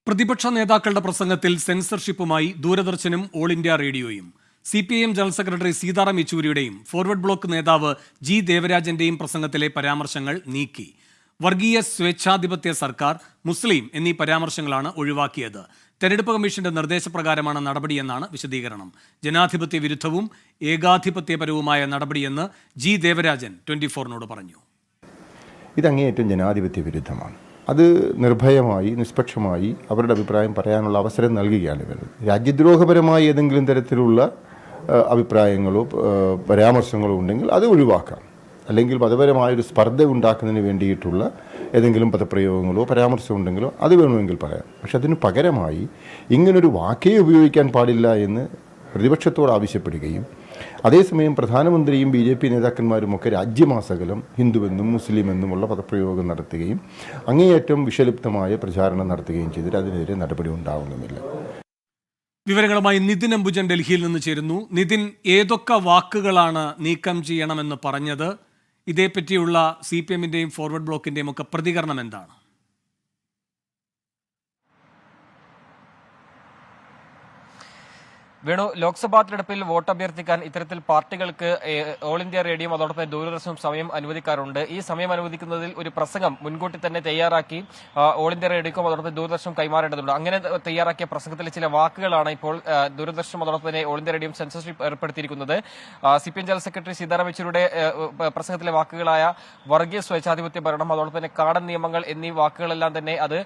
പ്രതിപക്ഷ നേതാക്കളുടെ പ്രസംഗത്തിൽ സെൻസർഷിപ്പുമായി ദൂരദർശനും ഓൾ ഇന്ത്യ റേഡിയോയും. CPIM ജനറൽ സെക്രട്ടറി സീതാറാം യെച്ചൂരിയുടെയും ഫോർവേഡ് ബ്ലോക്ക് നേതാവ് G ദേവരാജന്റെയും പ്രസംഗത്തിലെ പരാമർശങ്ങൾ നീക്കി. വർഗീയ സ്വേച്ഛാധിപത്യ സർക്കാർ, മുസ്ലിം എന്നീ പരാമർശങ്ങളാണ് ഒഴിവാക്കിയത്. തെരഞ്ഞെടുപ്പ് കമ്മീഷന്റെ നിർദ്ദേശപ്രകാരമാണ് നടപടിയെന്നാണ് വിശദീകരണം. ജനാധിപത്യ വിരുദ്ധവും ഏകാധിപത്യപരവുമായ നടപടിയെന്ന് G ദേവരാജൻ 24-നോട് പറഞ്ഞു. ഇതങ്ങേയറ്റം ജനാധിപത്യ വിരുദ്ധമാണ്. അത് നിർഭയമായി നിഷ്പക്ഷമായി അവരുടെ അഭിപ്രായം പറയാനുള്ള അവസരം നൽകുകയാണ് ഇവർ. രാജ്യദ്രോഹപരമായ ഏതെങ്കിലും തരത്തിലുള്ള അഭിപ്രായങ്ങളോ പരാമർശങ്ങളോ ഉണ്ടെങ്കിൽ അത് ഒഴിവാക്കാം. അല്ലെങ്കിൽ മതപരമായൊരു സ്പർദ്ധ ഉണ്ടാക്കുന്നതിന് വേണ്ടിയിട്ടുള്ള ഏതെങ്കിലും പദപ്രയോഗങ്ങളോ പരാമർശമോ ഉണ്ടെങ്കിലോ അത് വേണമെങ്കിൽ പറയാം. പക്ഷെ അതിന് പകരമായി ഇങ്ങനൊരു വാക്കേ ഉപയോഗിക്കാൻ പാടില്ല എന്ന് പ്രതിപക്ഷത്തോട് ആവശ്യപ്പെടുകയും അതേസമയം പ്രധാനമന്ത്രിയും BJP നേതാക്കന്മാരുമൊക്കെ രാജ്യമാസകലം ഹിന്ദുവെന്നും മുസ്ലിമെന്നുമുള്ള പദപ്രയോഗം നടത്തുകയും അങ്ങേയറ്റം വിഷലിപ്തമായ പ്രചാരണം നടത്തുകയും ചെയ്തിട്ട് അതിനെതിരെ നടപടി ഉണ്ടാവുന്നുമില്ല. വിവരങ്ങളുമായി നിതിൻ അംബുജൻ ഡൽഹിയിൽ നിന്ന് ചേരുന്നു. നിതിൻ, ഏതൊക്കെ വാക്കുകളാണ് നീക്കം ചെയ്യണമെന്ന് പറഞ്ഞത്? ഇതേപ്പറ്റിയുള്ള CPMന്റെയും ഫോർവേഡ് ബ്ലോക്കിന്റെയും ഒക്കെ പ്രതികരണം എന്താണ്? വേണു, ലോക്സഭാ തെരഞ്ഞെടുപ്പിൽ വോട്ട് അഭ്യർത്ഥിക്കാൻ ഇത്തരത്തിൽ പാർട്ടികൾക്ക് ഓൾ ഇന്ത്യ റേഡിയോയും അതോടൊപ്പം ദൂരദർശനും സമയം അനുവദിക്കാറുണ്ട്. ഈ സമയം അനുവദിക്കുന്നതിൽ ഒരു പ്രസംഗം മുൻകൂട്ടി തന്നെ തയ്യാറാക്കി ഓൾ ഇന്ത്യ റേഡിയോക്കും അതോടൊപ്പം ദൂരദർശനും കൈമാറേണ്ടതുണ്ട്. അങ്ങനെ തയ്യാറാക്കിയ പ്രസംഗത്തിലെ ചില വാക്കുകളാണ് ഇപ്പോൾ ദൂരദർശനും അതോടൊപ്പം തന്നെ ഓൾ ഇന്ത്യ റേഡിയോയും സെൻസർഷിപ്പ് ഏർപ്പെടുത്തിയിരിക്കുന്നത്. CPM ജനറൽ സെക്രട്ടറി സീതാറാം യെച്ചൂരിയുടെ പ്രസംഗത്തിലെ വാക്കുകളായ വർഗീയ സ്വേച്ഛാധിപത്യ ഭരണം, അതോടൊപ്പം തന്നെ കാടൻ നിയമങ്ങൾ എന്നീ വാക്കുകളെല്ലാം തന്നെ അത്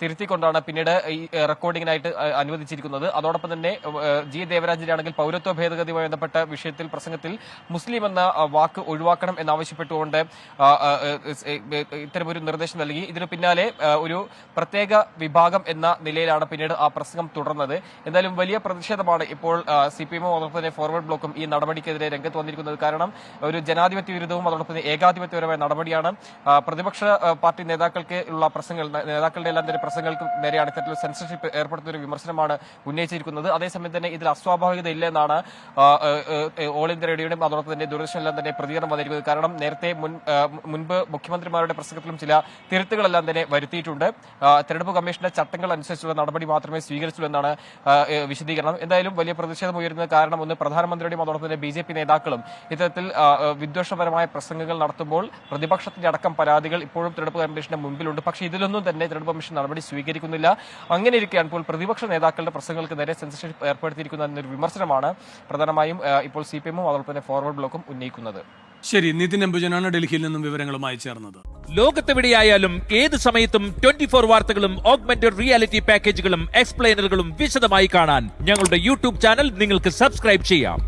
തിരുത്തിക്കൊണ്ടാണ് പിന്നീട് ഈ റെക്കോർഡിങ്ങിനായിട്ട് അനുവദിച്ചിരിക്കുന്നത്. അതോടൊപ്പം തന്നെ G ദേവരാജന്റെ ആണെങ്കിൽ പൗരത്വ ഭേദഗതിയുമായി ബന്ധപ്പെട്ട വിഷയത്തിൽ പ്രസംഗത്തിൽ മുസ്ലിം എന്ന വാക്ക് ഒഴിവാക്കണം എന്നാവശ്യപ്പെട്ടുകൊണ്ട് ഇത്തരമൊരു നിർദ്ദേശം നൽകി. ഇതിനു പിന്നാലെ ഒരു പ്രത്യേക വിഭാഗം എന്ന നിലയിലാണ് പിന്നീട് ആ പ്രസംഗം തുടർന്നത്. എന്തായാലും വലിയ പ്രതിഷേധമാണ് ഇപ്പോൾ CPMഉം അതോടൊപ്പം തന്നെ ഫോർവേഡ് ബ്ലോക്കും ഈ നടപടിക്കെതിരെ രംഗത്ത് വന്നിരിക്കുന്നത്. കാരണം ഒരു ജനാധിപത്യ വിരുദ്ധവും അതോടൊപ്പം തന്നെ ഏകാധിപത്യപരമായ നടപടിയാണ്. പ്രതിപക്ഷ പാർട്ടി നേതാക്കളുടെ എല്ലാം തന്നെ പ്രസംഗങ്ങൾക്ക് നേരെയാണ് ഇത്തരത്തിലുള്ള സെൻസർഷിപ്പ് ഏർപ്പെടുത്തുന്ന ഒരു വിമർശനമാണ് ഉന്നയിച്ചിരിക്കുന്നത്. അതേസമയം തന്നെ ഇതിൽ അസ്വാഭാവികത ഇല്ലെന്നാണ് ഓൾ ഇന്ത്യ റേഡിയോയും അതോടൊപ്പം തന്നെ ദൂരദർശനെല്ലാം തന്നെ പ്രതികരണം വന്നിരിക്കുന്നത്. കാരണം നേരത്തെ മുൻപ് മുഖ്യമന്ത്രിമാരുടെ പ്രസംഗത്തിലും ചില തിരുത്തുകളെല്ലാം തന്നെ വരുത്തിയിട്ടുണ്ട്. തെരഞ്ഞെടുപ്പ് കമ്മീഷന്റെ ചട്ടങ്ങൾ അനുസരിച്ചുള്ള നടപടി മാത്രമേ സ്വീകരിച്ചുള്ളൂ എന്നാണ് വിശദീകരണം. എന്തായാലും വലിയ പ്രതിഷേധം ഉയരുന്നത് കാരണം ഒന്ന് പ്രധാനമന്ത്രിയുടെയും അതോടൊപ്പം തന്നെ BJP നേതാക്കളും ഇത്തരത്തിൽ വിദ്വേഷപരമായ പ്രസംഗങ്ങൾ നടത്തുമ്പോൾ പ്രതിപക്ഷത്തിന്റെ അടക്കം പരാതികൾ ഇപ്പോഴും തെരഞ്ഞെടുപ്പ് കമ്മീഷന്റെ മുമ്പിലുണ്ട്. പക്ഷേ ഇതിലൊന്നും തന്നെ തെരഞ്ഞെടുപ്പ് കമ്മീഷൻ നടപടി സ്വീകരിക്കുന്നില്ല. അങ്ങനെ ഇരിക്കുകയാണ് ഇപ്പോൾ പ്രതിപക്ഷ നേതാക്കളുടെ പ്രസംഗങ്ങൾക്ക് നേരെ സെൻസർഷിപ്പ് ഏർപ്പെടുത്തിയിരിക്കുന്ന എന്നൊരു വിമർശനമാണ് പ്രധാനമായും ഇപ്പോൾ CPMഉം അതോടൊപ്പം തന്നെ ഫോർവേഡ് ബ്ലോക്കും ഉന്നയിക്കുന്നത്. ശരി, നിതിൻ അംബുജനാണ് ഡൽഹിയിൽ നിന്നും വിവരങ്ങളുമായി ചേർന്നത്. ലോകത്തെവിടെയായാലും ഏത് സമയത്തും 24 വാർത്തകളും ഓഗ്മെന്റഡ് റിയാലിറ്റി പാക്കേജുകളും എക്സ്പ്ലെയിനറുകളും വിശദമായി കാണാൻ ഞങ്ങളുടെ YouTube ചാനൽ നിങ്ങൾക്ക് സബ്സ്ക്രൈബ് ചെയ്യാം.